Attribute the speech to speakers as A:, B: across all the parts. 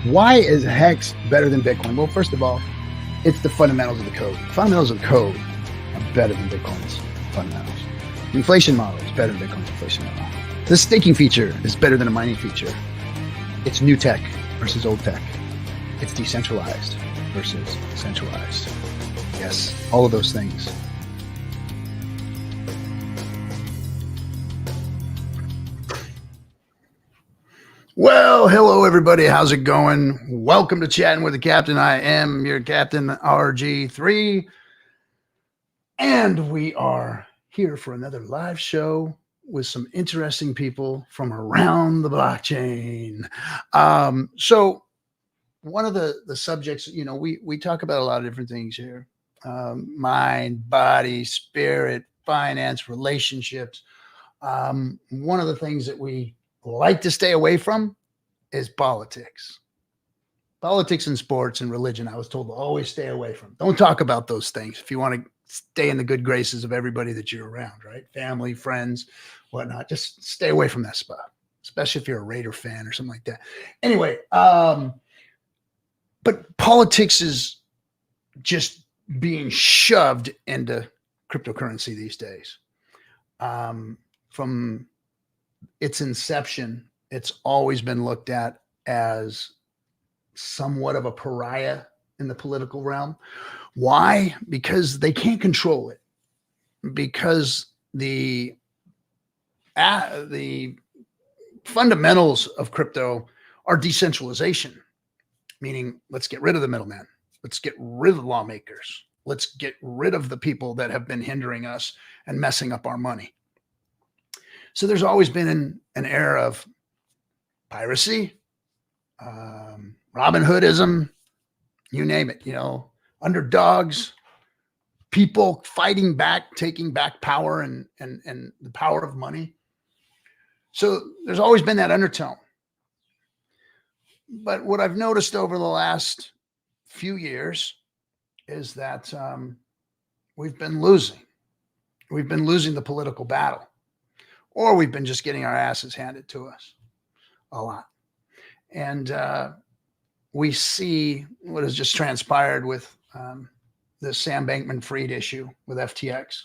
A: Why is Hex better than Bitcoin? Well, first of all, it's the fundamentals of the code. The fundamentals of the code are better than Bitcoin's fundamentals. The inflation model is better than Bitcoin's inflation model. The staking feature is better than a mining feature. It's new tech versus old tech. It's decentralized versus centralized. Yes, all of those things. Well, hello everybody. How's it going? Welcome to Chatting with the Captain. I am your Captain RG3. And we are here for another live show with some interesting people from around the blockchain. So one of the subjects, we talk about a lot of different things here. Mind, body, spirit, finance, relationships. One of the things that we like to stay away from is politics. Politics and sports and religion, I was told to always stay away from. Don't talk about those things if you want to stay in the good graces of everybody that you're around, right? Family, friends, whatnot. Just stay away from that spot, especially if you're a Raider fan or something like that. Anyway, but politics is just being shoved into cryptocurrency these days. From its inception, it's always been looked at as somewhat of a pariah in the political realm. Why? Because they can't control it. Because the fundamentals of crypto are decentralization, meaning let's get rid of the middleman. Let's get rid of the lawmakers. Let's get rid of the people that have been hindering us and messing up our money. So there's always been an era of piracy, Robin Hoodism, you name it, underdogs, people fighting back, taking back power and the power of money. So there's always been that undertone. But what I've noticed over the last few years is that we've been losing. We've been losing the political battle. Or we've been just getting our asses handed to us a lot. And we see what has just transpired with the Sam Bankman-Fried issue with FTX.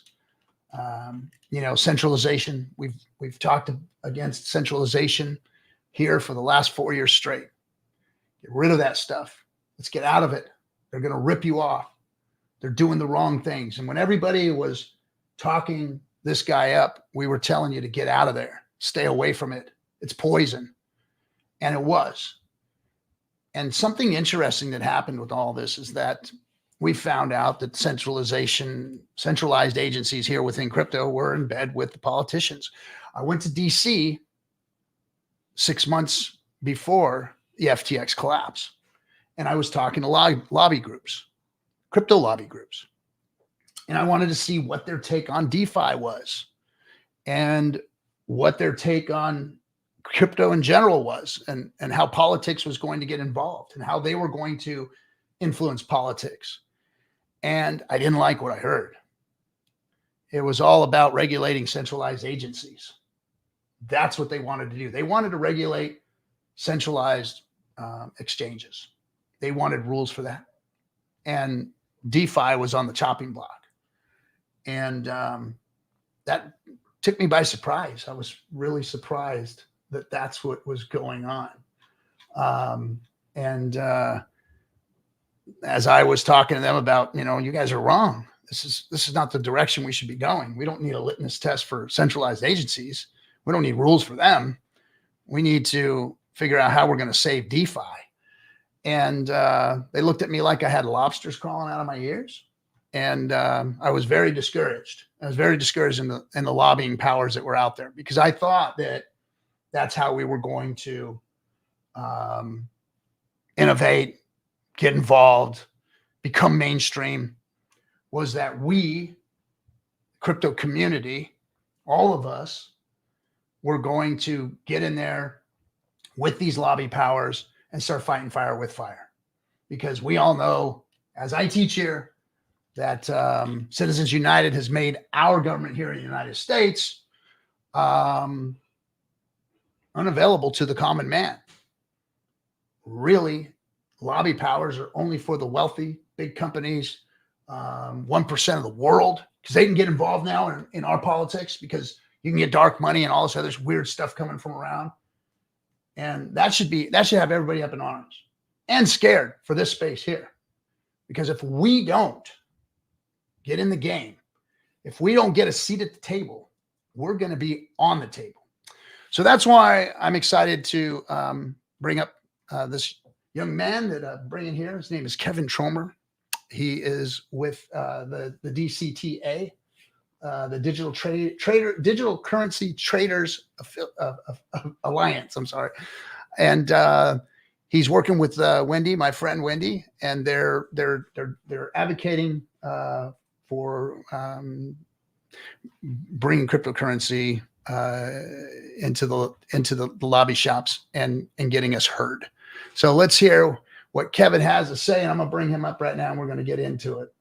A: Centralization. We've talked against centralization here for the last 4 years straight. Get rid of that stuff. Let's get out of it. They're going to rip you off. They're doing the wrong things. And when everybody was talking this guy up, we were telling you to get out of there, stay away from it. It's poison. And it was. And something interesting that happened with all this is that we found out that centralized agencies here within crypto were in bed with the politicians. I went to DC 6 months before the FTX collapse, and I was talking to lobby groups, crypto lobby groups. And I wanted to see what their take on DeFi was and what their take on crypto in general was and how politics was going to get involved and how they were going to influence politics. And I didn't like what I heard. It was all about regulating centralized agencies. That's what they wanted to do. They wanted to regulate centralized exchanges. They wanted rules for that. And DeFi was on the chopping block. And that took me by surprise. I was really surprised that that's what was going on. As I was talking to them about, you guys are wrong. This is not the direction we should be going. We don't need a litmus test for centralized agencies. We don't need rules for them. We need to figure out how we're going to save DeFi. And they looked at me like I had lobsters crawling out of my ears. And I was very discouraged. I was very discouraged in the lobbying powers that were out there because I thought that that's how we were going to innovate, get involved, become mainstream, was that we, crypto community, all of us, were going to get in there with these lobby powers and start fighting fire with fire. Because we all know, as I teach here, that Citizens United has made our government here in the United States unavailable to the common man. really lobby powers are only for the wealthy, big companies, 1% of the world, because they can get involved now in our politics because you can get dark money and all this other weird stuff coming from around. And that should have everybody up in arms and scared for this space here. Because if we don't get in the game, if we don't get a seat at the table, we're going to be on the table. So that's why I'm excited to bring up this young man that I'm bringing here. His name is Kevin Tromer. He is with the DCTA, the Digital Currency Traders Alliance. I'm sorry, and he's working with Wendy, my friend Wendy, and they're advocating for bringing cryptocurrency into the lobby shops and getting us heard. So let's hear what Kevin has to say, and I'm gonna bring him up right now, and we're gonna get into it.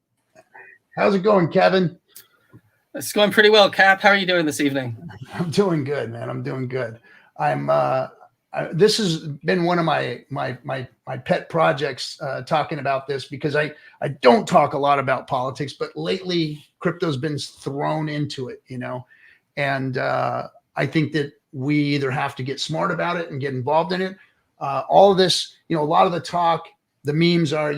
A: How's it going, Kevin?
B: It's going pretty well, Cap. How are you doing this evening?
A: I'm doing good, man. I'm doing good. This has been one of my pet projects, talking about this, because I don't talk a lot about politics, but lately crypto's been thrown into it, and I think that we either have to get smart about it and get involved in it. All of this, a lot of the talk, the memes are,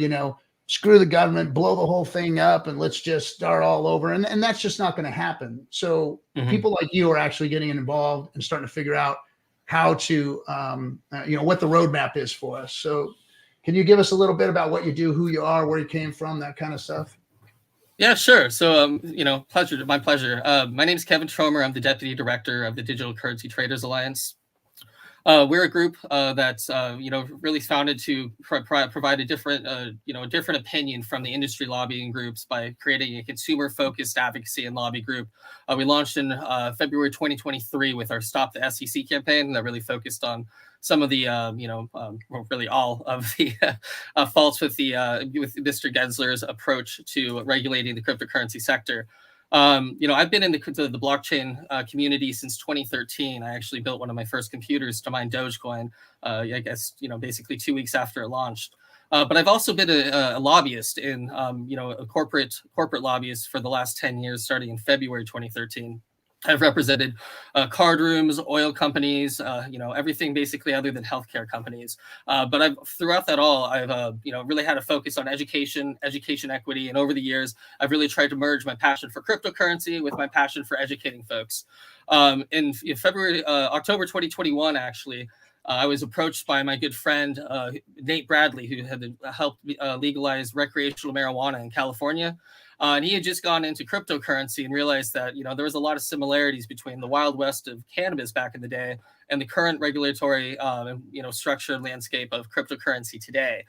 A: screw the government, blow the whole thing up, and let's just start all over. And that's just not going to happen. So people like you are actually getting involved and starting to figure out how to, what the roadmap is for us. So can you give us a little bit about what you do, who you are, where you came from, that kind of stuff?
B: Yeah, sure. So, my pleasure. My name is Kevin Tromer. I'm the Deputy Director of the Digital Currency Traders Alliance. We're a group that's really founded to provide a different opinion from the industry lobbying groups by creating a consumer-focused advocacy and lobby group. We launched in February 2023 with our Stop the SEC campaign that really focused on some of the really all of the faults with Mr. Gensler's approach to regulating the cryptocurrency sector. I've been in the blockchain community since 2013. I actually built one of my first computers to mine Dogecoin, I guess, basically 2 weeks after it launched. But I've also been a lobbyist in, a corporate lobbyist for the last 10 years, starting in February 2013. I've represented card rooms, oil companies, everything basically other than healthcare companies. But throughout that all, I've really had a focus on education equity, and over the years, I've really tried to merge my passion for cryptocurrency with my passion for educating folks. In October 2021, actually, I was approached by my good friend Nate Bradley, who had helped legalize recreational marijuana in California. And he had just gone into cryptocurrency and realized that, there was a lot of similarities between the Wild West of cannabis back in the day and the current regulatory, structure and landscape of cryptocurrency today.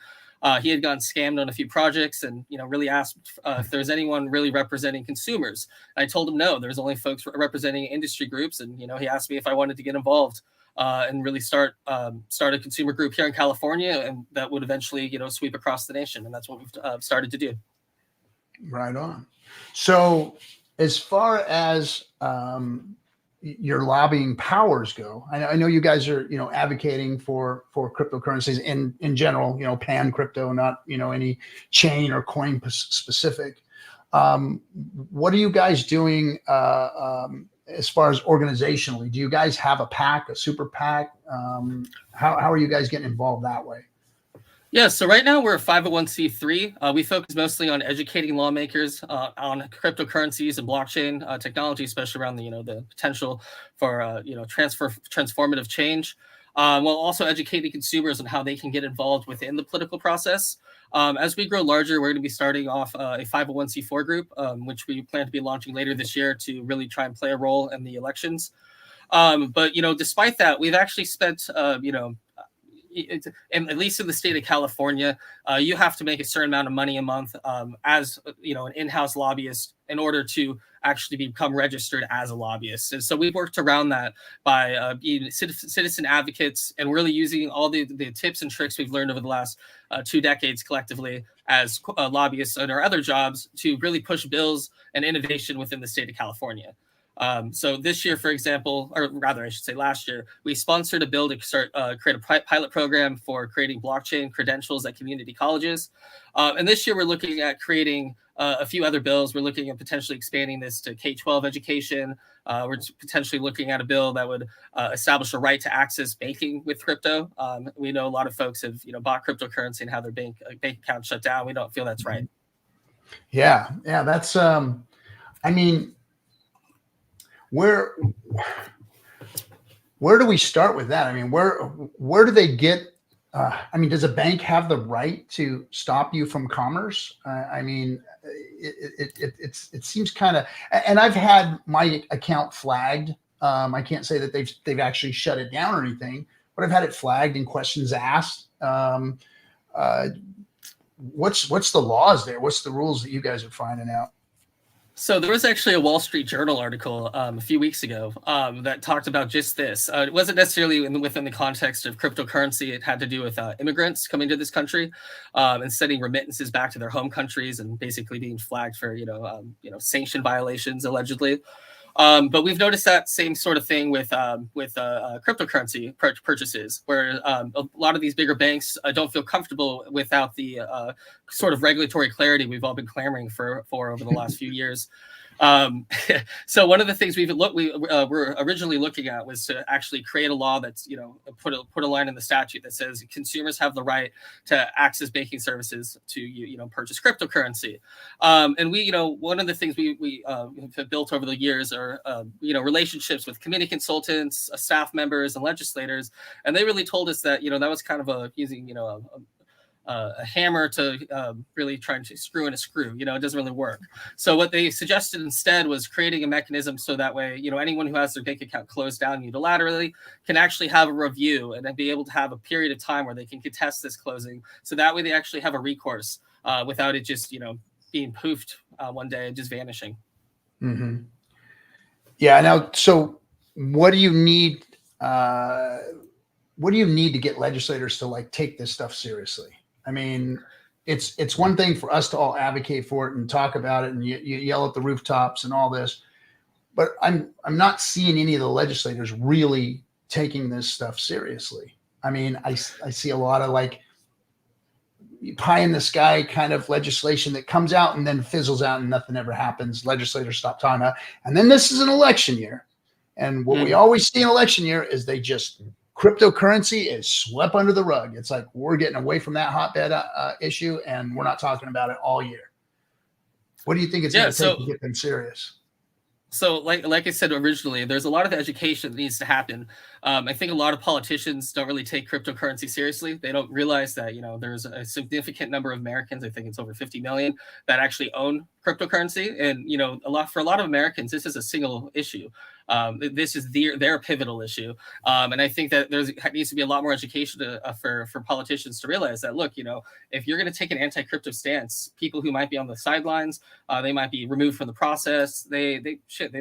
B: He had gotten scammed on a few projects and, really asked if there was anyone really representing consumers. And I told him no, there's only folks representing industry groups. And, he asked me if I wanted to get involved and really start a consumer group here in California, and that would eventually, sweep across the nation. And that's what we've started to do.
A: Right on. So as far as your lobbying powers go, I know you guys are, advocating for cryptocurrencies in general, pan crypto, not, any chain or coin specific. What are you guys doing as far as organizationally? Do you guys have a PAC, a super PAC? How are you guys getting involved that way?
B: Yeah, so right now we're a 501c3. We focus mostly on educating lawmakers on cryptocurrencies and blockchain technology, especially around the potential for transformative change, while also educating consumers on how they can get involved within the political process. As we grow larger, we're going to be starting off a 501c4 group, which we plan to be launching later this year to really try and play a role in the elections. But despite that, we've actually spent and at least in the state of California, you have to make a certain amount of money a month as an in-house lobbyist in order to actually become registered as a lobbyist. And so we've worked around that by being citizen advocates and really using all the tips and tricks we've learned over the last 2 decades collectively as lobbyists and our other jobs to really push bills and innovation within the state of California. So this year, for example, or rather, I should say last year, we sponsored a bill to create a pilot program for creating blockchain credentials at community colleges. And this year, we're looking at creating a few other bills. We're looking at potentially expanding this to K-12 education. We're potentially looking at a bill that would establish a right to access banking with crypto. We know a lot of folks have bought cryptocurrency and have their bank account shut down. We don't feel that's right.
A: Yeah, that's I mean, where do we start with that? I mean, where do they get? I mean, does a bank have the right to stop you from commerce? I mean, it seems kind of. And I've had my account flagged. I can't say that they've actually shut it down or anything, but I've had it flagged and questions asked. What's the laws there? What's the rules that you guys are finding out?
B: So there was actually a Wall Street Journal article a few weeks ago that talked about just this. It wasn't necessarily within the context of cryptocurrency. It had to do with immigrants coming to this country and sending remittances back to their home countries and basically being flagged for sanction violations allegedly. But we've noticed that same sort of thing with cryptocurrency purchases, where a lot of these bigger banks don't feel comfortable without the sort of regulatory clarity we've all been clamoring for over the last few years. So one of the things we were originally looking at was to actually create a law that's put a line in the statute that says consumers have the right to access banking services to purchase cryptocurrency. And we one of the things we have built over the years are relationships with committee consultants, staff members, and legislators, and they really told us that that was kind of using a hammer to really trying to screw in a screw. It doesn't really work. So what they suggested instead was creating a mechanism so that way, anyone who has their bank account closed down unilaterally can actually have a review and then be able to have a period of time where they can contest this closing. So that way they actually have a recourse without it just, being poofed one day and just vanishing.
A: Mm-hmm. Yeah. Now, so what do you need? What do you need to get legislators to take this stuff seriously? I mean, it's one thing for us to all advocate for it and talk about it and you yell at the rooftops and all this, but I'm not seeing any of the legislators really taking this stuff seriously. I mean, I see a lot of pie in the sky kind of legislation that comes out and then fizzles out and nothing ever happens. Legislators stop talking about it. And then this is an election year. And what we always see in election year is they just cryptocurrency is swept under the rug. It's like we're getting away from that hotbed issue and we're not talking about it all year. What do you think it's going to take to get them serious?
B: So like I said originally, there's a lot of education that needs to happen. I think a lot of politicians don't really take cryptocurrency seriously. They don't realize that, there's a significant number of Americans, I think it's over 50 million, that actually own cryptocurrency. And, for a lot of Americans, this is a single issue. This is their pivotal issue. And I think that there needs to be a lot more education for politicians to realize that, look, if you're going to take an anti-crypto stance, people who might be on the sidelines, they might be removed from the process. They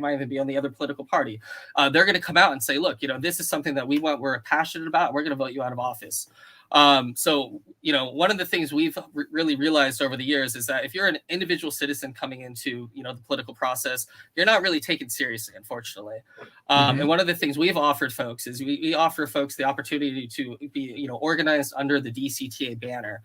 B: might even be on the other political party. They're going to come out and say, look, this is something that we're passionate about. We're going to vote you out of office. So, one of the things we've really realized over the years is that if you're an individual citizen coming into, the political process, you're not really taken seriously, unfortunately. And one of the things we've offered folks is we offer folks the opportunity to be, organized under the DCTA banner.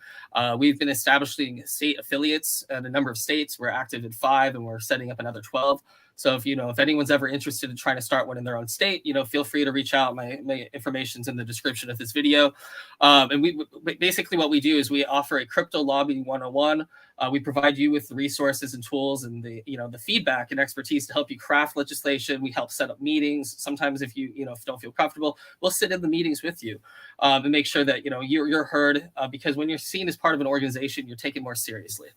B: We've been establishing state affiliates in a number of states. We're active in 5 and we're setting up another 12. So if anyone's ever interested in trying to start one in their own state, feel free to reach out. My information's in the description of this video. And we basically what we do is we offer a crypto lobby 101. We provide you with the resources and tools and the feedback and expertise to help you craft legislation. We help set up meetings. Sometimes if you don't feel comfortable, we'll sit in the meetings with you and make sure that you're heard because when you're seen as part of an organization, you're taken more seriously.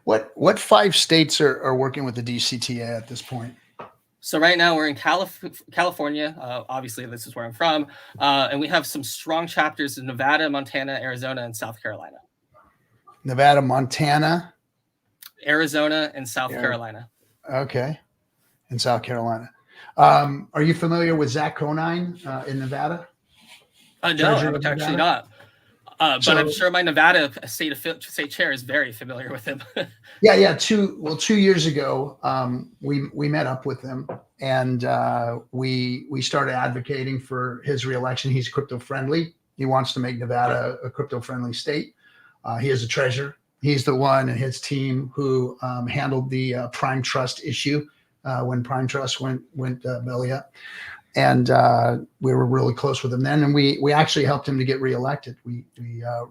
A: What 5 states are working with the DCTA at this point?
B: So right now we're in California. Obviously, this is where I'm from. And we have some strong chapters in Nevada, Montana, Arizona, and South Carolina.
A: Nevada, Montana,
B: Arizona, and South Carolina.
A: Okay. In South Carolina. Are you familiar with Zach Conine in Nevada?
B: No, I'm actually not. But I'm sure my Nevada state chair is very familiar with him.
A: Yeah. 2 years ago, we met up with him, and we started advocating for his reelection. He's crypto friendly. He wants to make Nevada a crypto friendly state. He is a treasurer. He's the one and his team who handled the Prime Trust issue when Prime Trust went belly up. And we were really close with him then, and we actually helped him to get reelected. We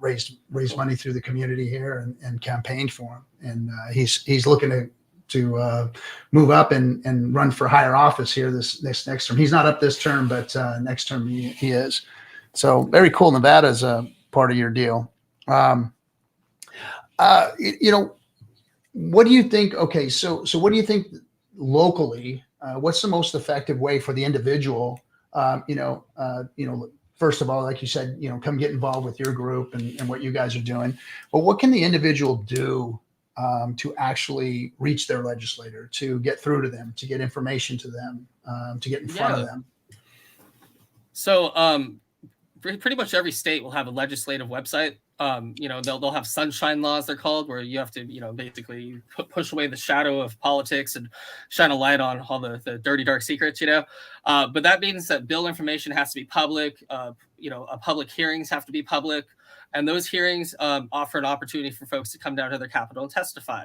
A: raised money through the community here and campaigned for him. And he's looking to move up and run for higher office here this next term. He's not up this term, but next term he is. So very cool. Nevada is a part of your deal. What do you think? Okay, so what do you think locally? What's the most effective way for the individual? First of all, like you said, come get involved with your group and what you guys are doing. But what can the individual do to actually reach their legislator, to get through to them, to get information to them, to get in front of them?
B: So pretty much every state will have a legislative website. They'll have sunshine laws, they're called, where you have to, basically push away the shadow of politics and shine a light on all the dirty, dark secrets, But that means that bill information has to be public. Public hearings have to be public. And those hearings offer an opportunity for folks to come down to their capital and testify.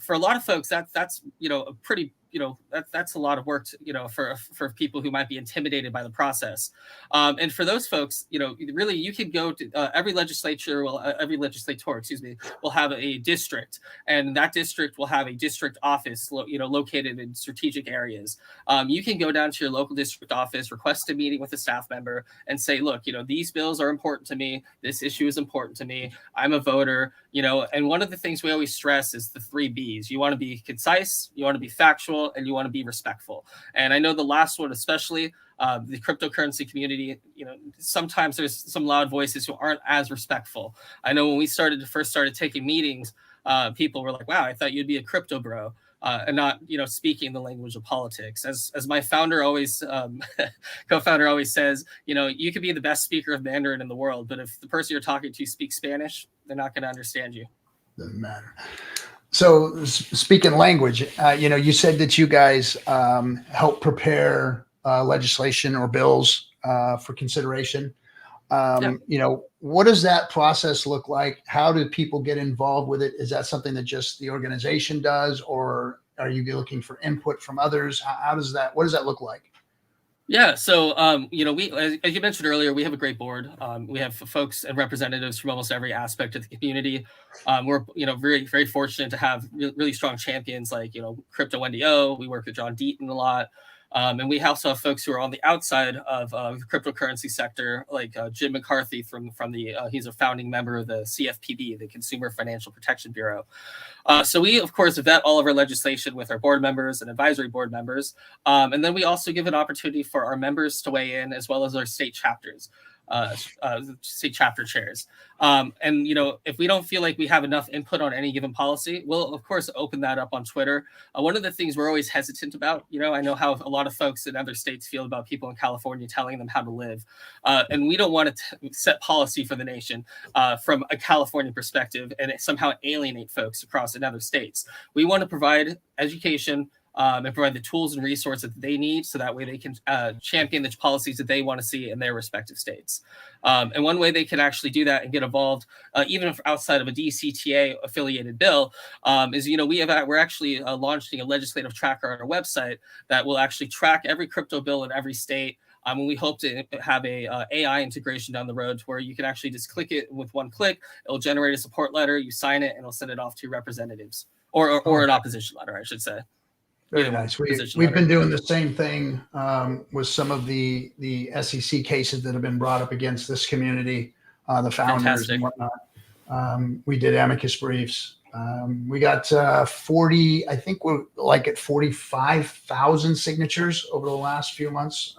B: For a lot of folks, that's a pretty that's a lot of work for people who might be intimidated by the process. And for those folks, really you can go to every legislator will have a district, and that district will have a district office located in strategic areas. You can go down to your local district office, request a meeting with a staff member, and say, look, these bills are important to me. This issue is important to me. I'm a voter. And one of the things we always stress is the 3 B's. You want to be concise, you want to be factual, and you want to be respectful. And I know the last one, especially the cryptocurrency community, sometimes there's some loud voices who aren't as respectful. I know when we first started taking meetings, people were like, wow, I thought you'd be a crypto bro. And not, speaking the language of politics. As my founder always, co-founder always says, you could be the best speaker of Mandarin in the world, but if the person you're talking to speaks Spanish, they're not going to understand you.
A: Doesn't matter. So speaking language, you said that you guys help prepare legislation or bills for consideration. What does that process look like? How do people get involved with it? Is that something that just the organization does, or are you looking for input from others? What does that look like?
B: Yeah. So, we, as you mentioned earlier, we have a great board. We have folks and representatives from almost every aspect of the community. We're, very, very fortunate to have really strong champions like, Crypto NDO. We work with John Deaton a lot. And we also have folks who are on the outside of the cryptocurrency sector, like Jim McCarthy from he's a founding member of the CFPB, the Consumer Financial Protection Bureau. So we, of course, vet all of our legislation with our board members and advisory board members. And then we also give an opportunity for our members to weigh in, as well as our state chapters. State chapter chairs. And, if we don't feel like we have enough input on any given policy, we'll, of course, open that up on Twitter. One of the things we're always hesitant about, I know how a lot of folks in other states feel about people in California telling them how to live. And we don't want to set policy for the nation from a California perspective and somehow alienate folks across in other states. We want to provide education, and provide the tools and resources that they need, so that way they can champion the policies that they want to see in their respective states. And one way they can actually do that and get involved, even if outside of a DCTA affiliated bill, is we're actually launching a legislative tracker on our website that will actually track every crypto bill in every state. And we hope to have a AI integration down the road, where you can actually just click it with one click. It'll generate a support letter, you sign it, and it'll send it off to your representatives, or an opposition letter, I should say.
A: Very nice. We've been doing the same thing with some of the SEC cases that have been brought up against this community, the founders
B: Fantastic.
A: And whatnot. We did amicus briefs. We got 40, I think we're like at 45,000 signatures over the last few months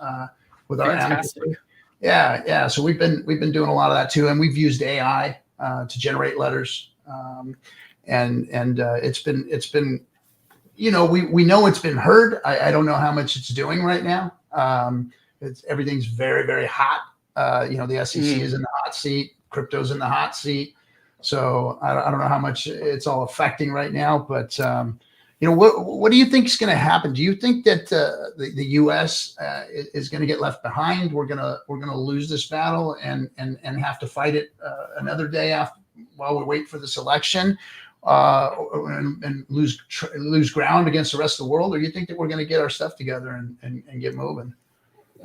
A: with our amicus brief. Yeah. So we've been doing a lot of that too, and we've used AI to generate letters, and it's been. We know it's been heard. I don't know how much it's doing right now. Everything's very, very hot. The SEC is in the hot seat. crypto's in the hot seat. So I don't know how much it's all affecting right now, but what do you think is going to happen? Do you think that the U.S. Is going to get left behind? We're gonna lose this battle and have to fight it another day after while we wait for this election, and lose ground against the rest of the world? Or do you think that we're going to get our stuff together and get moving?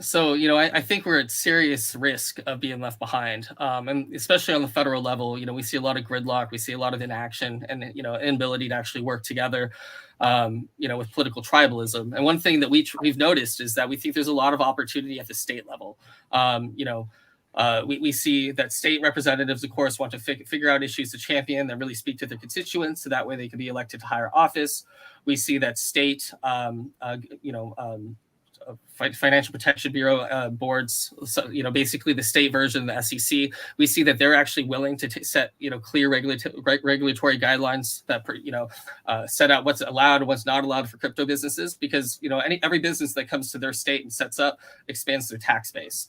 B: So, I think we're at serious risk of being left behind. And especially on the federal level, we see a lot of gridlock, we see a lot of inaction and, inability to actually work together, with political tribalism. And one thing that we've noticed is that we think there's a lot of opportunity at the state level. We see that state representatives, of course, want to figure out issues to champion that really speak to their constituents, so that way they can be elected to higher office. We see that state, Financial Protection Bureau boards, so, basically the state version of the SEC. We see that they're actually willing to set, clear regulatory guidelines that, set out what's allowed and what's not allowed for crypto businesses, because, every business that comes to their state and sets up expands their tax base.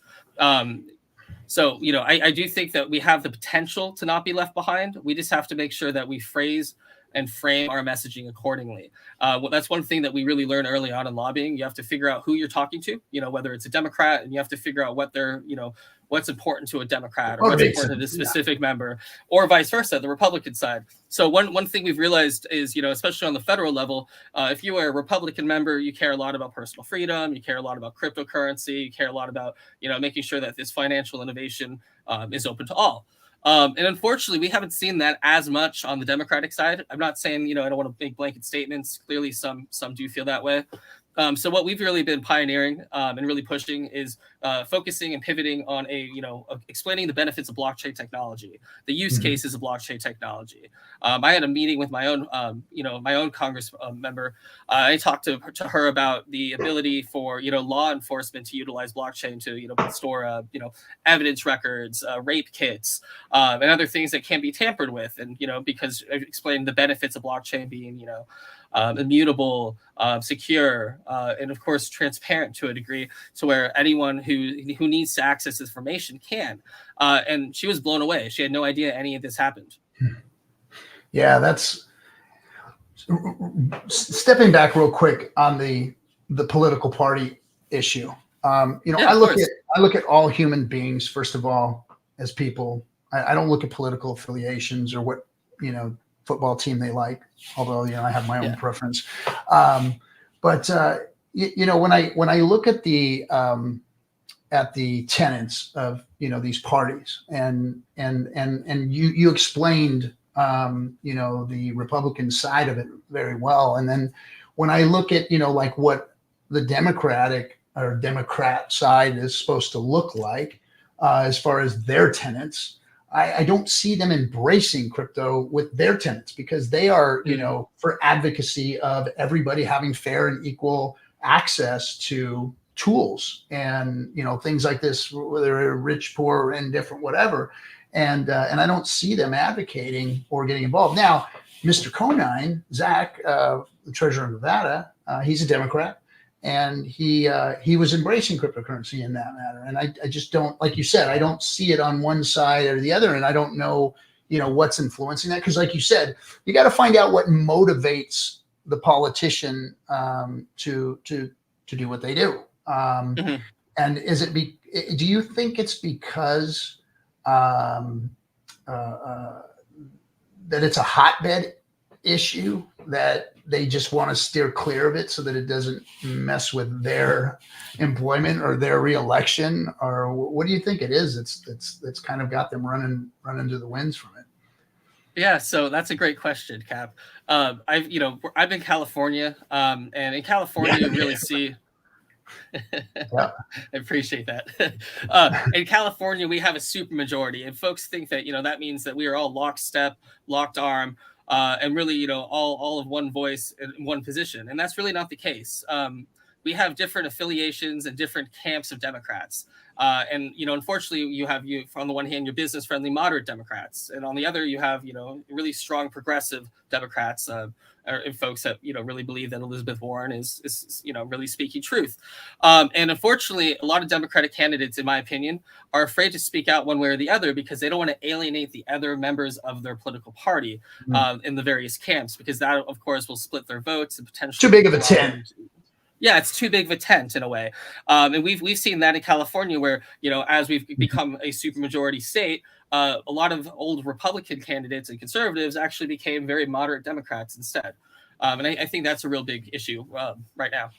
B: So, I do think that we have the potential to not be left behind. We just have to make sure that we phrase and frame our messaging accordingly. That's one thing that we really learned early on in lobbying. You have to figure out who you're talking to, whether it's a Democrat, and you have to figure out what they're, what's important to a Democrat or what's important to a specific member, or vice versa, the Republican side. So one thing we've realized is, especially on the federal level, if you are a Republican member, you care a lot about personal freedom, you care a lot about cryptocurrency, you care a lot about, making sure that this financial innovation is open to all. And unfortunately, we haven't seen that as much on the Democratic side. I'm not saying, I don't want to make blanket statements. Clearly, some do feel that way. So what we've really been pioneering and really pushing is focusing and pivoting on explaining the benefits of blockchain technology, the use cases of blockchain technology. I had a meeting with my own, my own Congress member. I talked to her about the ability for, law enforcement to utilize blockchain to, store, evidence records, rape kits, and other things that can't be tampered with. And, because I explained the benefits of blockchain being, immutable, secure, and of course transparent to a degree, to where anyone who needs to access this information can. And she was blown away. She had no idea any of this happened.
A: Yeah, that's stepping back real quick on the political party issue. I look at all human beings, first of all, as people. I don't look at political affiliations or what, football team they like, although, I have my own preference. But when I look at the tenets of, these parties and you explained, the Republican side of it very well. And then when I look at, like what the Democrat side is supposed to look like, as far as their tenets, I don't see them embracing crypto with their tenets, because they are, for advocacy of everybody having fair and equal access to tools and, things like this, whether they're rich, poor, indifferent, whatever. And I don't see them advocating or getting involved. Now, Mr. Conine, Zach, the treasurer of Nevada, he's a Democrat. And he was embracing cryptocurrency in that matter. And I just don't, like you said, I don't see it on one side or the other. And I don't know, what's influencing that. Because like you said, you got to find out what motivates the politician to do what they do. And do you think it's because that it's a hotbed issue that they just want to steer clear of it so that it doesn't mess with their employment or their reelection? Or what do you think it is? It's kind of got them running to the winds from it.
B: Yeah, so that's a great question, Cap. I'm in California, and in California you really see. I appreciate that. In California, we have a super majority, and folks think that that means that we are all lockstep, locked arm, and really all of one voice in one position, and that's really not the case. we have different affiliations and different camps of Democrats. And, unfortunately, you have, on the one hand, your business friendly moderate Democrats. And on the other, you have, really strong progressive Democrats, and folks that, really believe that Elizabeth Warren is really speaking truth. And unfortunately, a lot of Democratic candidates, in my opinion, are afraid to speak out one way or the other because they don't want to alienate the other members of their political party in the various camps, because that, of course, will split their votes and potentially.
A: Too big of a tent.
B: Yeah, it's too big of a tent in a way. And we've seen that in California where, as we've become a supermajority state, a lot of old Republican candidates and conservatives actually became very moderate Democrats instead. And I think that's a real big issue right now.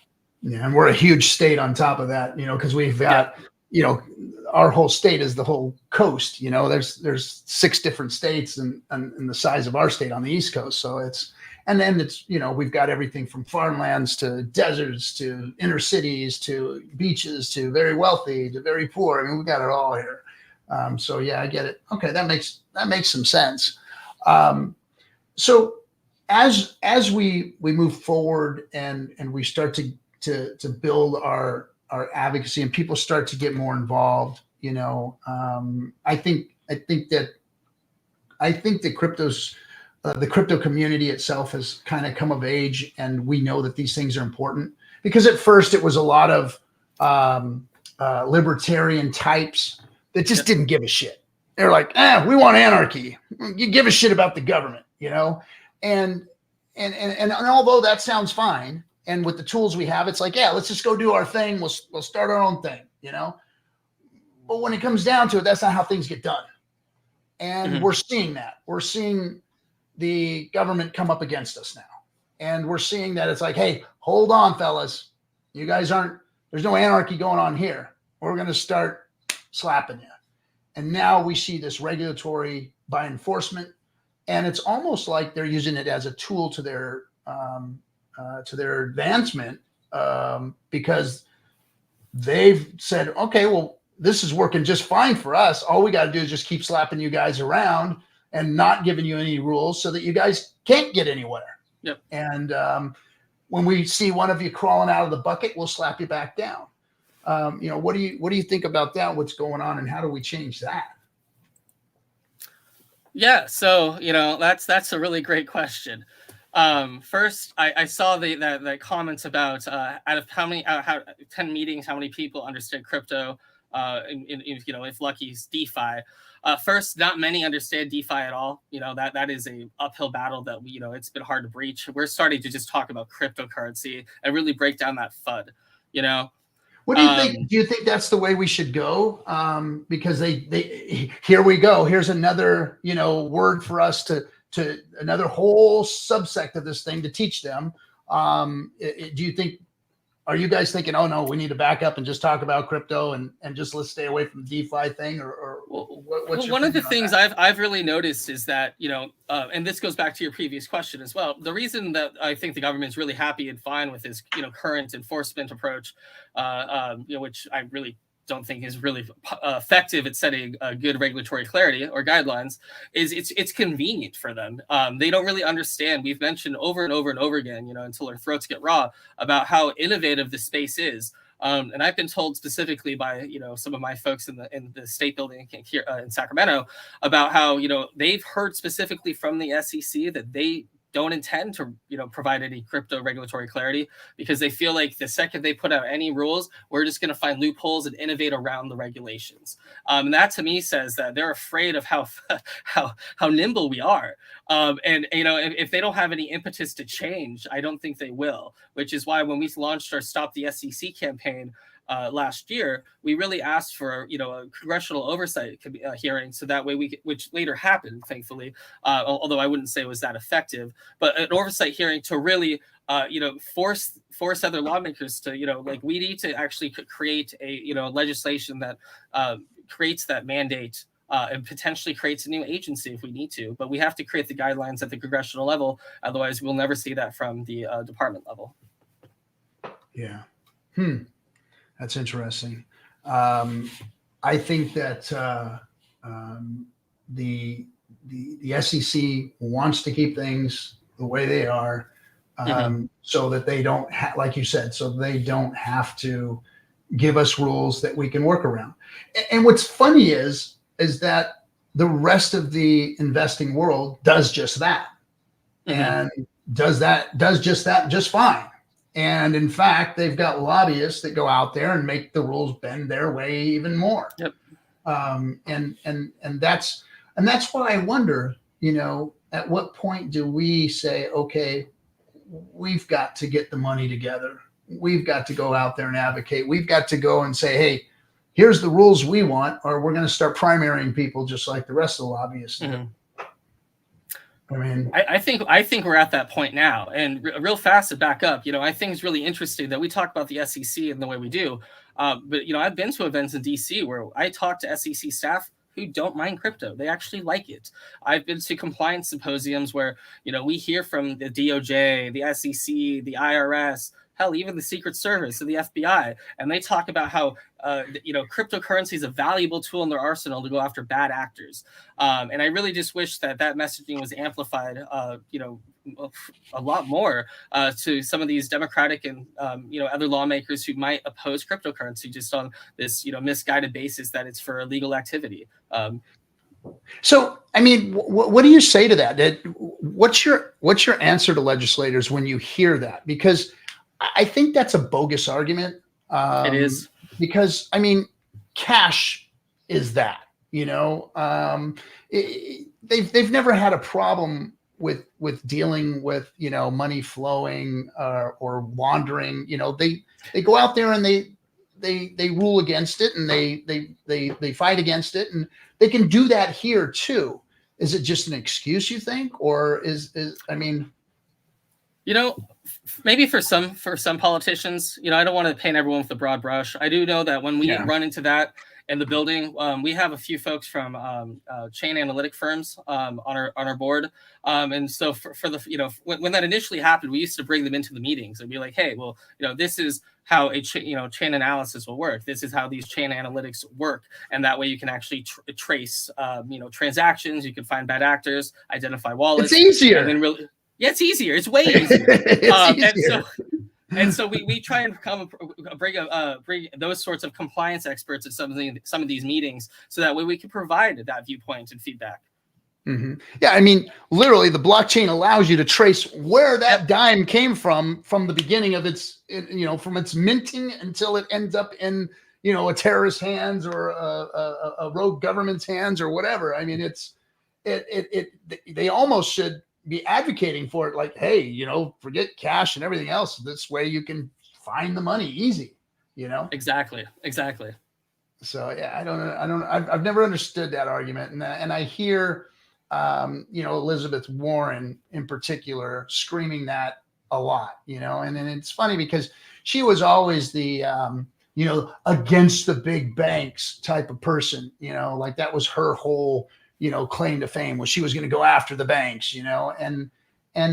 A: Yeah, and we're a huge state on top of that, because we've got, our whole state is the whole coast. There's 6 different states and the size of our state on the East Coast. So it's we've got everything from farmlands to deserts to inner cities to beaches to very wealthy to very poor. I mean, we've got it all here. So yeah, I get it. Okay, that makes some sense. So as we move forward and we start to build our advocacy and people start to get more involved, I think the crypto community itself has kind of come of age, and we know that these things are important, because at first it was a lot of libertarian types that just didn't give a shit. They're like, we want anarchy. You give a shit about the government, and although that sounds fine, and with the tools we have, it's like, yeah, let's just go do our thing. We'll start our own thing, But when it comes down to it, that's not how things get done. And we're seeing that. We're seeing the government come up against us now. And we're seeing that it's like, hey, hold on, fellas. You guys there's no anarchy going on here. We're going to start slapping you. And now we see this regulatory by enforcement. And it's almost like they're using it as a tool to their advancement, because they've said, okay, well, this is working just fine for us. All we got to do is just keep slapping you guys around and not giving you any rules so that you guys can't get anywhere.
B: Yep.
A: And when we see one of you crawling out of the bucket, we'll slap you back down. What do you think about that? What's going on, and how do we change that?
B: Yeah, so that's a really great question. First, I saw the comments about out of how many 10 meetings, how many people understand crypto. If Lucky's DeFi. First, not many understand DeFi at all. That is a uphill battle that it's been hard to breach. We're starting to just talk about cryptocurrency and really break down that FUD.
A: What do you think? Do you think that's the way we should go? Because they here we go. Here's another word for us to another whole subsect of this thing to teach them. Do you think? Are you guys thinking, oh no, we need to back up and just talk about crypto and just let's stay away from the DeFi thing? What's
B: one of the things I've really noticed is that, and this goes back to your previous question as well. The reason that I think the government's really happy and fine with this, current enforcement approach, which I really don't think is really effective at setting good regulatory clarity or guidelines, is it's convenient for them. They don't really understand. We've mentioned over and over and over again, until our throats get raw, about how innovative the space is. And I've been told specifically by some of my folks in the state building here in Sacramento about how they've heard specifically from the SEC that they don't intend to provide any crypto regulatory clarity, because they feel like the second they put out any rules, we're just going to find loopholes and innovate around the regulations. And that to me says that they're afraid of how nimble we are. And if they don't have any impetus to change, I don't think they will. Which is why when we launched our Stop the SEC campaign last year, we really asked for a congressional oversight hearing, so that way which later happened, thankfully, although I wouldn't say it was that effective, but an oversight hearing to really force other lawmakers to like we need to actually create a legislation that creates that mandate and potentially creates a new agency if we need to, but we have to create the guidelines at the congressional level, otherwise we'll never see that from the department level.
A: Yeah. That's interesting. I think that the SEC wants to keep things the way they are. so that they don't like you said, so they don't have to give us rules that we can work around. And what's funny is that the rest of the investing world does just that, and does just that just fine. And in fact, they've got lobbyists that go out there and make the rules bend their way even more.
B: Yep.
A: And that's why I wonder, at what point do we say, okay, we've got to get the money together. We've got to go out there and advocate. We've got to go and say, hey, here's the rules we want, or we're going to start primarying people just like the rest of the lobbyists do. I mean,
B: I think we're at that point now. And real fast to back up, I think it's really interesting that we talk about the SEC and the way we do. But I've been to events in DC where I talk to SEC staff who don't mind crypto. They actually like it. I've been to compliance symposiums where, we hear from the DOJ, the SEC, the IRS, hell, even the Secret Service and the FBI, and they talk about how cryptocurrency is a valuable tool in their arsenal to go after bad actors. And I really just wish that messaging was amplified, a lot more to some of these Democratic and other lawmakers who might oppose cryptocurrency just on this misguided basis that it's for illegal activity.
A: So, I mean, what do you say to that? What's your answer to legislators when you hear that? Because I think that's a bogus argument.
B: It is.
A: Because, I mean, cash is that, they've never had a problem with dealing with, money flowing or laundering. They go out there and they rule against it, and they fight against it, and they can do that here too. Is it just an excuse, you think, or I mean,
B: maybe for some politicians, I don't want to paint everyone with a broad brush. I do know that when we run into that in the building, we have a few folks from chain analytic firms on our board, and so for the when that initially happened, we used to bring them into the meetings and be like, hey, well, this is how a chain analysis will work. This is how these chain analytics work, and that way you can actually trace transactions. You can find bad actors, identify wallets.
A: It's easier.
B: And then really. Yeah, it's easier. It's way easier.
A: Easier.
B: And so we try and bring those sorts of compliance experts at some of these meetings, so that way we can provide that viewpoint and feedback.
A: Mm-hmm. Yeah, I mean, literally, the blockchain allows you to trace where that dime came from the beginning of its, from its minting until it ends up in, a terrorist's hands or a rogue government's hands or whatever. I mean, they almost should be advocating for it, like, hey, forget cash and everything else. This way you can find the money easy,
B: Exactly.
A: So yeah, I don't know. I've never understood that argument, and I hear, Elizabeth Warren in particular screaming that a lot, and then it's funny because she was always the, against the big banks type of person, like that was her whole claim to fame, was she was going to go after the banks, and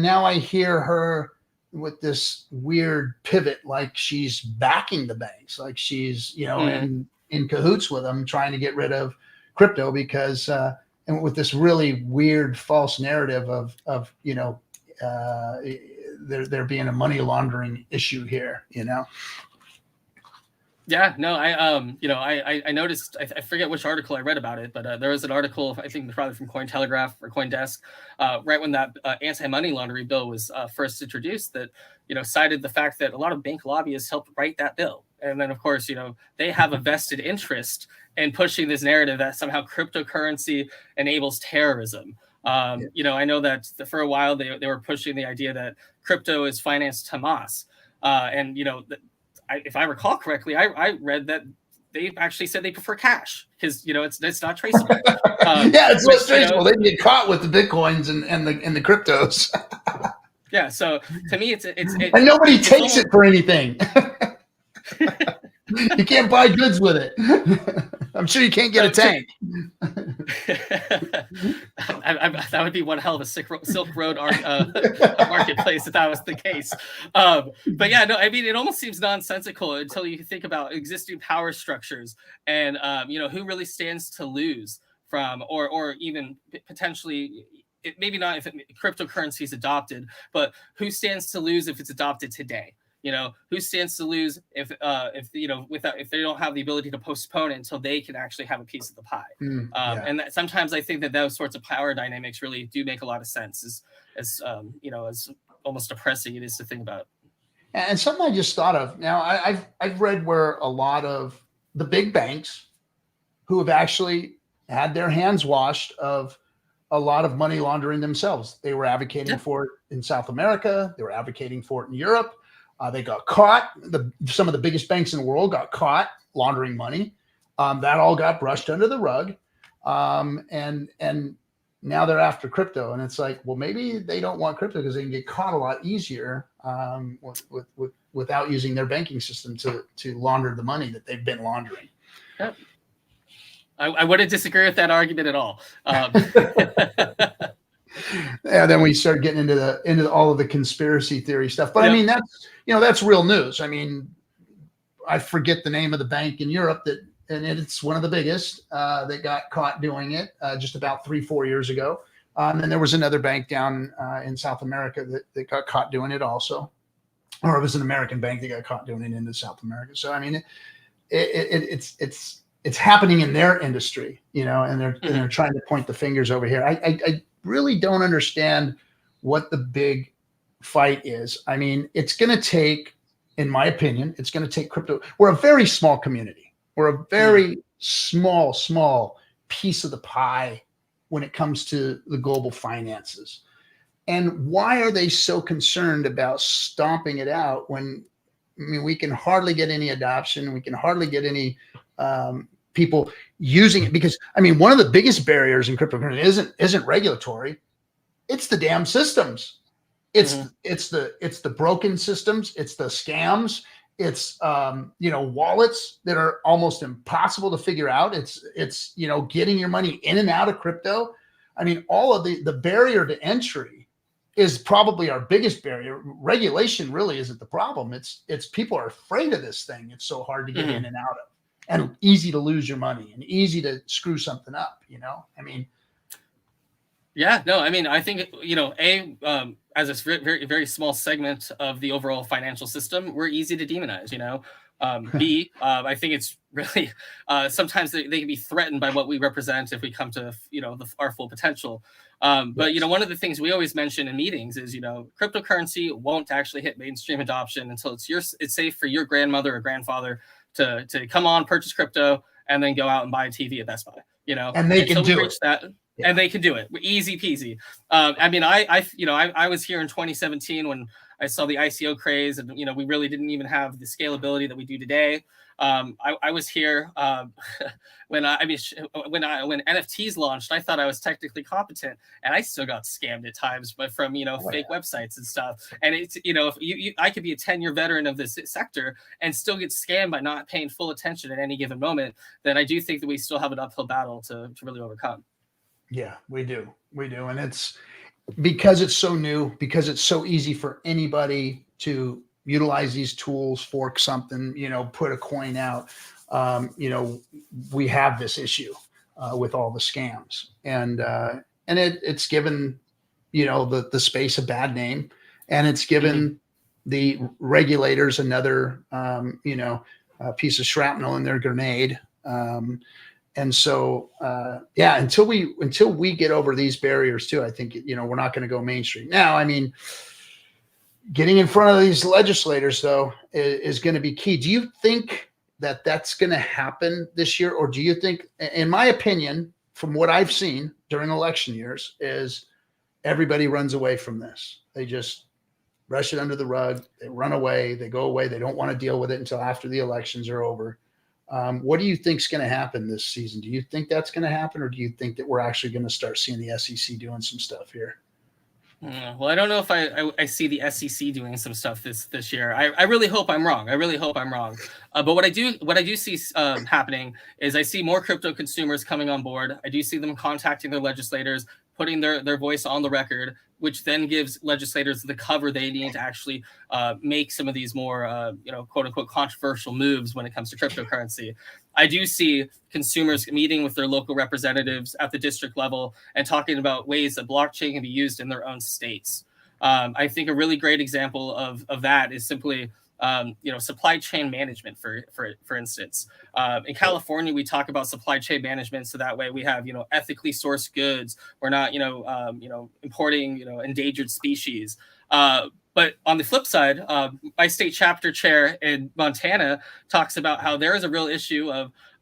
A: now I hear her with this weird pivot, like she's backing the banks, like she's, in cahoots with them, trying to get rid of crypto because, and with this really weird false narrative of there being a money laundering issue here,
B: Yeah, no, I noticed, I forget which article I read about it, but there was an article, I think probably from Cointelegraph or CoinDesk, right when that anti-money laundering bill was first introduced, that, cited the fact that a lot of bank lobbyists helped write that bill. And then, of course, they have a vested interest in pushing this narrative that somehow cryptocurrency enables terrorism. I know that for a while they were pushing the idea that crypto is financed Hamas. And, if I recall correctly, I read that they actually said they prefer cash because it's not traceable.
A: Yeah, it's less traceable. They get caught with the bitcoins and the cryptos.
B: Yeah, so to me, it's
A: and nobody takes it for anything. You can't buy goods with it. I'm sure you can't get a tank.
B: That would be one hell of a Silk Road marketplace if that was the case. But yeah, no, I mean, it almost seems nonsensical until you think about existing power structures and who really stands to lose from, or even potentially maybe not if cryptocurrency is adopted, but who stands to lose if it's adopted today? You know, who stands to lose if you know, if they don't have the ability to postpone it until they can actually have a piece of the pie? And that, sometimes I think that those sorts of power dynamics really do make a lot of sense, as you know, as almost depressing it is to think about.
A: And something I just thought of now, I've read where a lot of the big banks who have actually had their hands washed of a lot of money laundering themselves. They were advocating for it in South America. They were advocating for it in Europe. They got caught. Some of the biggest banks in the world got caught laundering money. That all got brushed under the rug. And now they're after crypto. And it's like, well, maybe they don't want crypto because they can get caught a lot easier without using their banking system to launder the money that they've been laundering.
B: Yep. I wouldn't disagree with that argument at all.
A: Yeah, then we start getting into all of the conspiracy theory stuff. But I mean, that's real news. I mean, I forget the name of the bank in Europe and it's one of the biggest that got caught doing it just about 3-4 years ago. And then there was another bank down in South America that got caught doing it also, or it was an American bank that got caught doing it into South America. So I mean, it's happening in their industry, you know, and they're trying to point the fingers over here. I really don't understand what the big fight is. I mean, it's going to take, in my opinion, it's going to take crypto. We're a very small community. We're a very small piece of the pie when it comes to the global finances. And why are they so concerned about stomping it out when, I mean, we can hardly get any adoption. We can hardly get any people using it, because I mean, one of the biggest barriers in cryptocurrency isn't regulatory. It's the damn systems. It's the broken systems. It's the scams. It's wallets that are almost impossible to figure out. It's getting your money in and out of crypto. I mean, all of the barrier to entry is probably our biggest barrier. Regulation really isn't the problem. It's people are afraid of this thing. It's so hard to get in and out of, and easy to lose your money and easy to screw something up. I mean,
B: yeah, no, I mean, I think, as a very, very small segment of the overall financial system, we're easy to demonize, B, I think it's really, sometimes they can be threatened by what we represent if we come to, our full potential. But, one of the things we always mention in meetings is, cryptocurrency won't actually hit mainstream adoption until it's safe for your grandmother or grandfather to come on, purchase crypto, and then go out and buy a TV at Best Buy,
A: and they can do it.
B: Yeah. And they can do it easy peasy. I mean, I was here in 2017 when I saw the ICO craze, and we really didn't even have the scalability that we do today. I was here when NFTs launched. I thought I was technically competent, and I still got scammed at times, but from fake websites and stuff. And it's if I could be a 10-year veteran of this sector and still get scammed by not paying full attention at any given moment. Then I do think that we still have an uphill battle to really overcome.
A: Yeah, we do. And it's because it's so new, because it's so easy for anybody to utilize these tools, fork something, put a coin out. We have this issue with all the scams, and it's given, the space a bad name, and it's given the regulators another, piece of shrapnel in their grenade. And so, until we get over these barriers too, I think, we're not going to go mainstream. Now, I mean, getting in front of these legislators, though, is going to be key. Do you think that that's going to happen this year? Or do you think, in my opinion, from what I've seen during election years, is everybody runs away from this. They just brush it under the rug. They run away. They go away. They don't want to deal with it until after the elections are over. What do you think is going to happen this season? Do you think that's going to happen, or do you think that we're actually going to start seeing the SEC doing some stuff here?
B: Well, I don't know if I see the SEC doing some stuff this year. I really hope I'm wrong. But what I do see happening is I see more crypto consumers coming on board. I do see them contacting their legislators, putting their voice on the record, which then gives legislators the cover they need to actually make some of these more, quote unquote, controversial moves when it comes to cryptocurrency. I do see consumers meeting with their local representatives at the district level and talking about ways that blockchain can be used in their own states. I think a really great example of that is simply supply chain management, for instance. In California, we talk about supply chain management, so that way we have ethically sourced goods. We're not importing endangered species. But on the flip side, my state chapter chair in Montana talks about how there is a real issue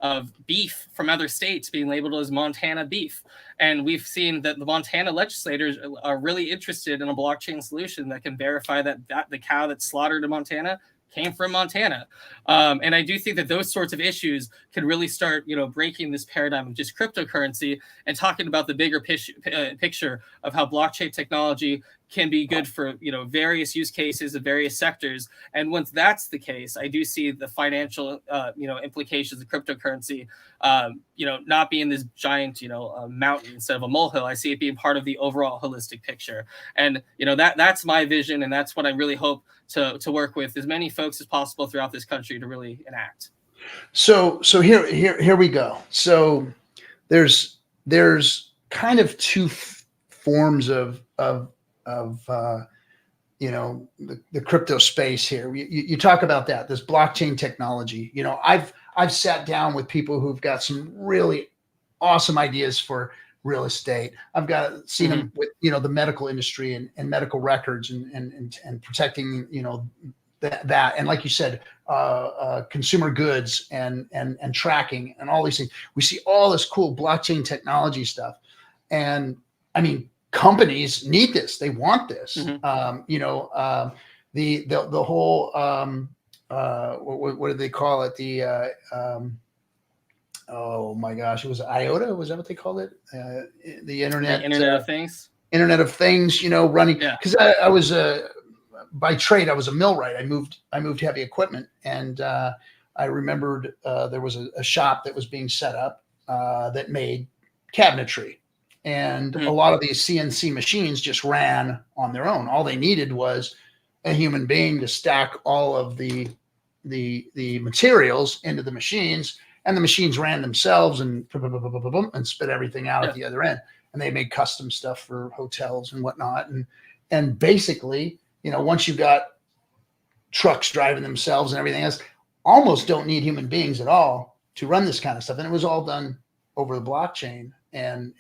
B: of beef from other states being labeled as Montana beef. And we've seen that the Montana legislators are really interested in a blockchain solution that can verify that the cow that's slaughtered in Montana came from Montana. And I do think that those sorts of issues can really start, breaking this paradigm of just cryptocurrency and talking about the bigger picture of how blockchain technology can be good for, various use cases of various sectors. And once that's the case, I do see the financial, implications of cryptocurrency, not being this giant, mountain instead of a molehill. I see it being part of the overall holistic picture. And, that's my vision. And that's what I really hope to work with as many folks as possible throughout this country to really enact.
A: So here we go. So there's kind of two forms of the crypto space here. You talk about that, this blockchain technology. I've sat down with people who've got some really awesome ideas for real estate. I've seen them with, the medical industry and medical records and protecting, that. And like you said, consumer goods and tracking and all these things. We see all this cool blockchain technology stuff. And I mean, companies need this. They want this. The whole what do they call it? Oh my gosh, it was IOTA. Was that what they called it? The Internet
B: of Things.
A: Internet of Things. Running because I was by trade I was a millwright. I moved heavy equipment, and I remembered there was a shop that was being set up that made cabinetry. And a lot of these CNC machines just ran on their own. All they needed was a human being to stack all of the materials into the machines, and the machines ran themselves and spit everything out at the other end. And they made custom stuff for hotels and whatnot. And basically, once you've got trucks driving themselves and everything else, almost don't need human beings at all to run this kind of stuff. And it was all done over the blockchain. And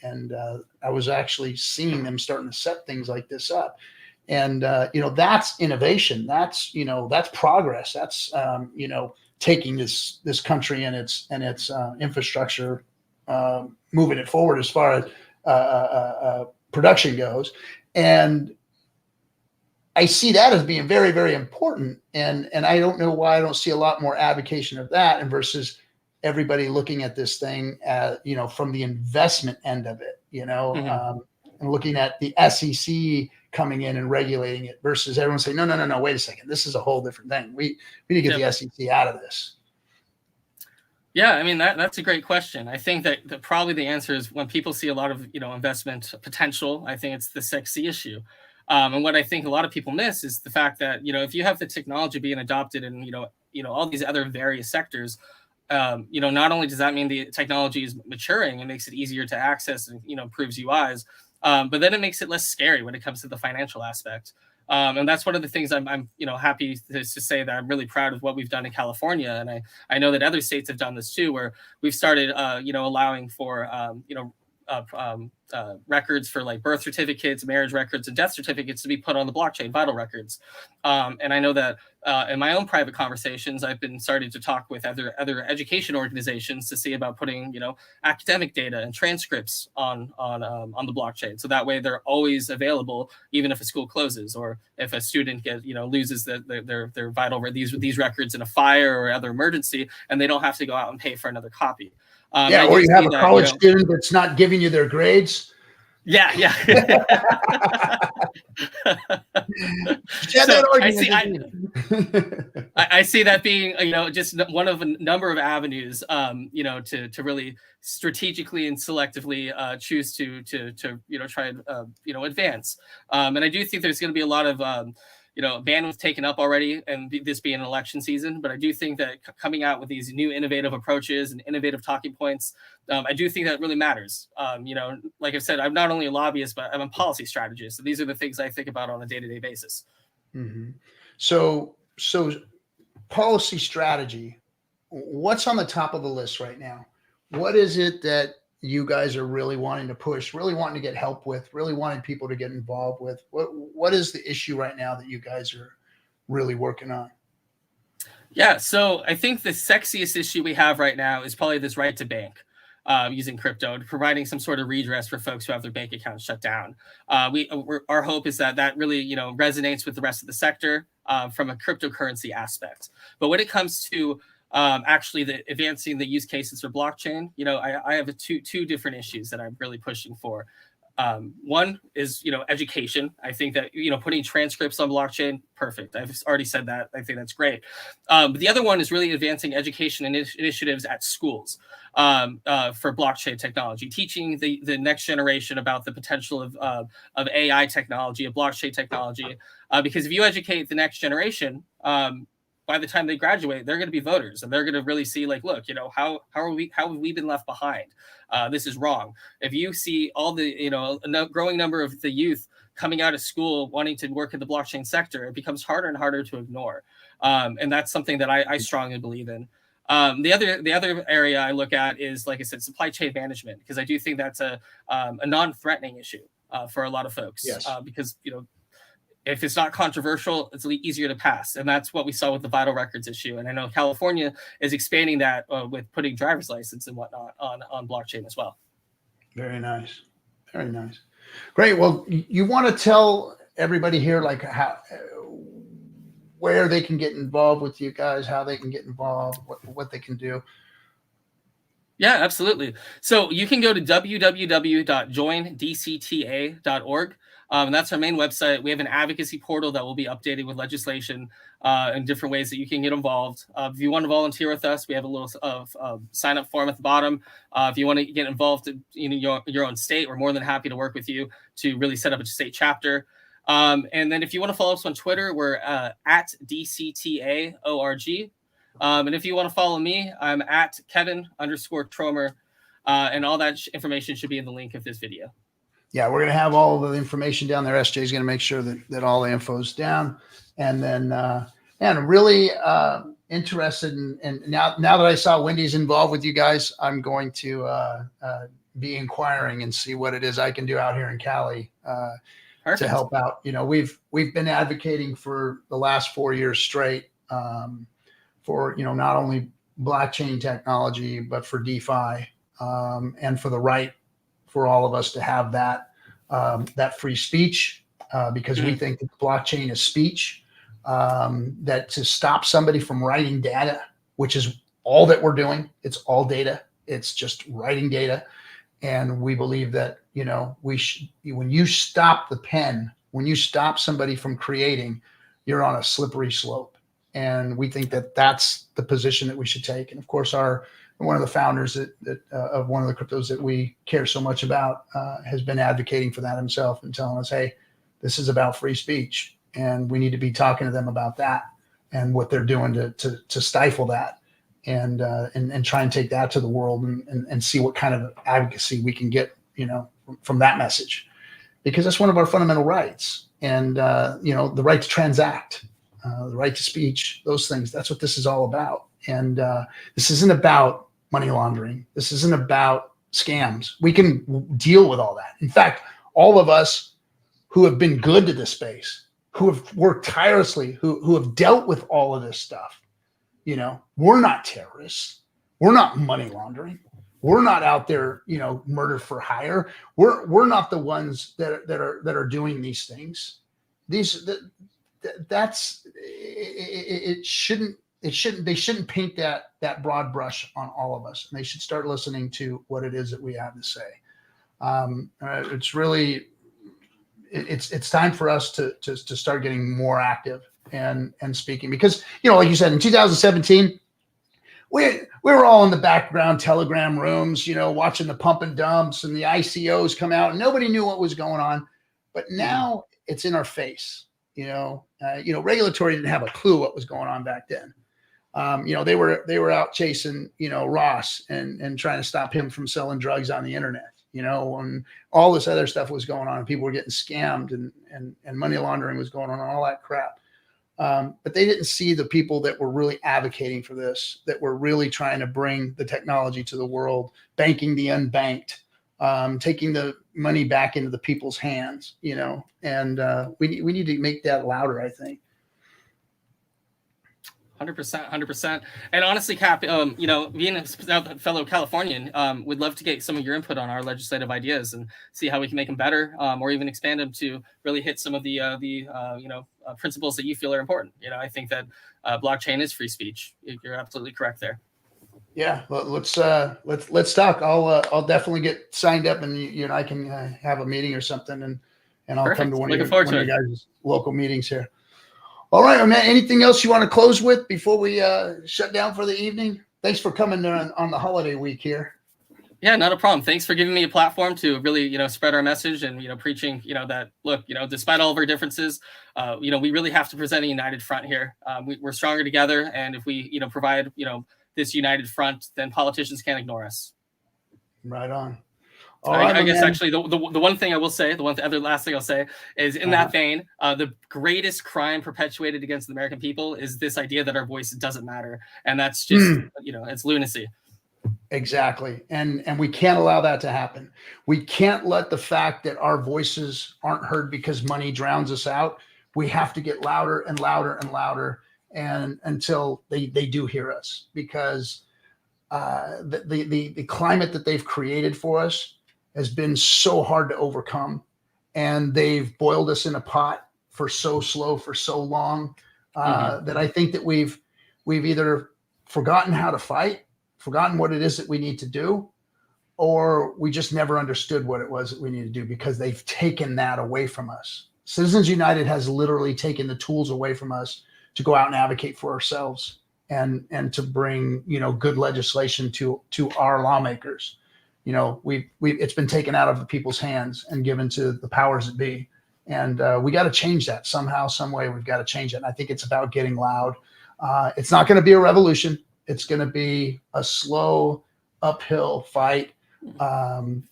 A: I was actually seeing them starting to set things like this up. And, that's innovation. That's progress. That's, taking this country and its infrastructure, moving it forward as far as production goes. And I see that as being very, very important. And I don't know why I don't see a lot more advocacy of that, and versus everybody looking at this thing, from the investment end of it, and looking at the SEC coming in and regulating it, versus everyone saying, no, wait a second, this is a whole different thing. We need to get the SEC out of this.
B: Yeah, I mean, that's a great question. I think that probably the answer is when people see a lot of, investment potential, I think it's the sexy issue. And what I think a lot of people miss is the fact that, if you have the technology being adopted in, all these other various sectors, not only does that mean the technology is maturing and makes it easier to access and, improves UIs, but then it makes it less scary when it comes to the financial aspect. And that's one of the things I'm happy to say that I'm really proud of what we've done in California. And I know that other states have done this too, where we've started, allowing for, records for like birth certificates, marriage records, and death certificates to be put on the blockchain, vital records. And I know that in my own private conversations, I've been starting to talk with other education organizations to see about putting, academic data and transcripts on the blockchain. So that way they're always available, even if a school closes or if a student loses their vital these records in a fire or other emergency, and they don't have to go out and pay for another copy.
A: Or you have a college student that's not giving you their grades.
B: Yeah. I see that being, just one of a number of avenues, to really strategically and selectively choose to try and advance. And I do think there's going to be a lot of bandwidth taken up already, and this being an election season. But I do think that coming out with these new innovative approaches and innovative talking points, I do think that really matters. Like I said, I'm not only a lobbyist, but I'm a policy strategist. So these are the things I think about on a day-to-day basis.
A: Mm-hmm. So policy strategy, what's on the top of the list right now? What is it that you guys are really wanting to push, really wanting to get help with, really wanting people to get involved with? What is the issue right now that you guys are really working on?
B: Yeah, so I think the sexiest issue we have right now is probably this right to bank using crypto, providing some sort of redress for folks who have their bank accounts shut down. Our hope is that really resonates with the rest of the sector from a cryptocurrency aspect. But when it comes to actually advancing the use cases for blockchain, I have two different issues that I'm really pushing for. One is, education. I think that, putting transcripts on blockchain, perfect. I've already said that. I think that's great. But the other one is really advancing education initiatives at schools for blockchain technology, teaching the next generation about the potential of AI technology, of blockchain technology. Because if you educate the next generation, by the time they graduate, they're going to be voters, and they're going to really see, like, look, how have we been left behind? This is wrong. If you see all the, a growing number of the youth coming out of school wanting to work in the blockchain sector, it becomes harder and harder to ignore. And that's something that I strongly believe in. The other area I look at is, like I said, supply chain management, because I do think that's a non-threatening issue for a lot of folks.
A: Yes.
B: Because, if it's not controversial, it's easier to pass. And that's what we saw with the vital records issue. And I know California is expanding that with putting driver's license and whatnot on blockchain as well.
A: Very nice. Very nice. Great. Well, you want to tell everybody here, like, where they can get involved with you guys, how they can get involved, what they can do.
B: Yeah, absolutely. So you can go to www.joindcta.org. And that's our main website. We have an advocacy portal that will be updating with legislation and different ways that you can get involved. If you want to volunteer with us, we have a little sign up form at the bottom. If you want to get involved in your own state, we're more than happy to work with you to really set up a state chapter. And then if you want to follow us on Twitter, we're at DCTA.org. And if you want to follow me, I'm at Kevin_Tromer. And all that information should be in the link of this video.
A: Yeah, we're going to have all of the information down there. SJ is going to make sure that all the info is down. And then, I'm really interested in now that I saw Wendy's involved with you guys, I'm going to be inquiring and see what it is I can do out here in Cali to help out. We've been advocating for the last 4 years straight for, not only blockchain technology, but for DeFi and for the right for all of us to have that free speech, because we think that blockchain is speech, that to stop somebody from writing data, which is all that we're doing. It's all data. It's just writing data. And we believe that, when you stop the pen, when you stop somebody from creating, you're on a slippery slope. And we think that that's the position that we should take. And of course, one of the founders of one of the cryptos that we care so much about has been advocating for that himself and telling us, hey, this is about free speech, and we need to be talking to them about that and what they're doing to stifle that and try and take that to the world and see what kind of advocacy we can get, from that message, because that's one of our fundamental rights. And, the right to transact, the right to speech, those things, that's what this is all about. And this isn't about money laundering. This isn't about scams. We can deal with all that. In fact, all of us who have been good to this space, who have worked tirelessly, who have dealt with all of this stuff, we're not terrorists. We're not money laundering. We're not out there, murder for hire. We're not the ones that are doing these things. They shouldn't paint that broad brush on all of us, and they should start listening to what it is that we have to say. It's time for us to start getting more active and speaking, because, like you said, in 2017, we were all in the background Telegram rooms, watching the pump and dumps and the ICOs come out, and nobody knew what was going on. But now it's in our face. Regulatory didn't have a clue what was going on back then. They were out chasing, Ross and trying to stop him from selling drugs on the internet, and all this other stuff was going on, and people were getting scammed and money laundering was going on and all that crap. But they didn't see the people that were really advocating for this, that were really trying to bring the technology to the world, banking the unbanked, taking the money back into the people's hands, and we need to make that louder, I think.
B: 100%. And honestly, Cap, being a fellow Californian, would love to get some of your input on our legislative ideas and see how we can make them better, or even expand them to really hit some of the principles that you feel are important. I think that blockchain is free speech. You're absolutely correct there.
A: Yeah, well, let's talk. I'll definitely get signed up, and you and I can have a meeting or something, and I'll
B: Perfect.
A: come to one of your guys' local meetings here. All right, man. Anything else you want to close with before we shut down for the evening? Thanks for coming on the holiday week here.
B: Yeah, not a problem. Thanks for giving me a platform to really, spread our message and, preaching, that look, despite all of our differences, we really have to present a united front here. We're stronger together, and if we, provide, this united front, then politicians can't ignore us.
A: Right on.
B: I guess actually the one thing I will say, last thing I'll say is in that vein, the greatest crime perpetuated against the American people is this idea that our voice doesn't matter. And that's just, it's lunacy.
A: Exactly. And we can't allow that to happen. We can't let the fact that our voices aren't heard because money drowns us out. We have to get louder and louder and louder, and until they do hear us, because the climate that they've created for us has been so hard to overcome, and they've boiled us in a pot for so long, that I think that we've either forgotten how to fight, forgotten what it is that we need to do, or we just never understood what it was that we need to do, because they've taken that away from us. Citizens United has literally taken the tools away from us to go out and advocate for ourselves and to bring, good legislation to our lawmakers. It's been taken out of the people's hands and given to the powers that be. And we got to change that somehow, some way. We've got to change it. And I think it's about getting loud. It's not going to be a revolution. It's going to be a slow uphill fight.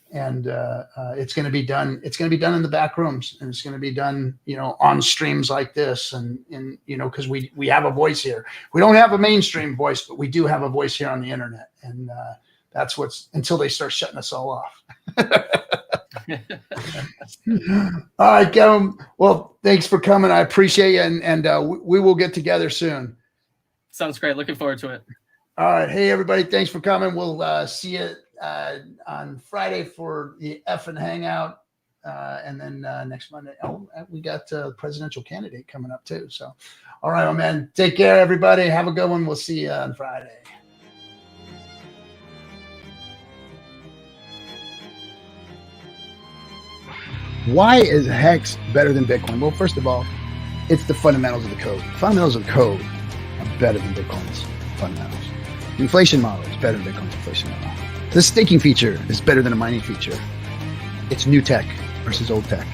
A: And it's going to be done. It's going to be done in the back rooms, and it's going to be done, on streams like this. And because we have a voice here. We don't have a mainstream voice, but we do have a voice here on the internet. And that's until they start shutting us all off. All right, Kevin. Well, thanks for coming. I appreciate you. And we will get together soon.
B: Sounds great. Looking forward to it.
A: All right. Hey, everybody. Thanks for coming. We'll see you on Friday for the effing hangout. And then next Monday, we got a presidential candidate coming up too. So, all right, man. Take care, everybody. Have a good one. We'll see you on Friday. Why is Hex better than Bitcoin? Well, first of all, it's the fundamentals of the code. The fundamentals of code are better than Bitcoin's fundamentals. The inflation model is better than Bitcoin's inflation model. The staking feature is better than a mining feature. It's new tech versus old tech.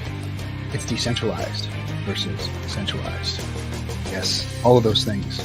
A: It's decentralized versus centralized. Yes, all of those things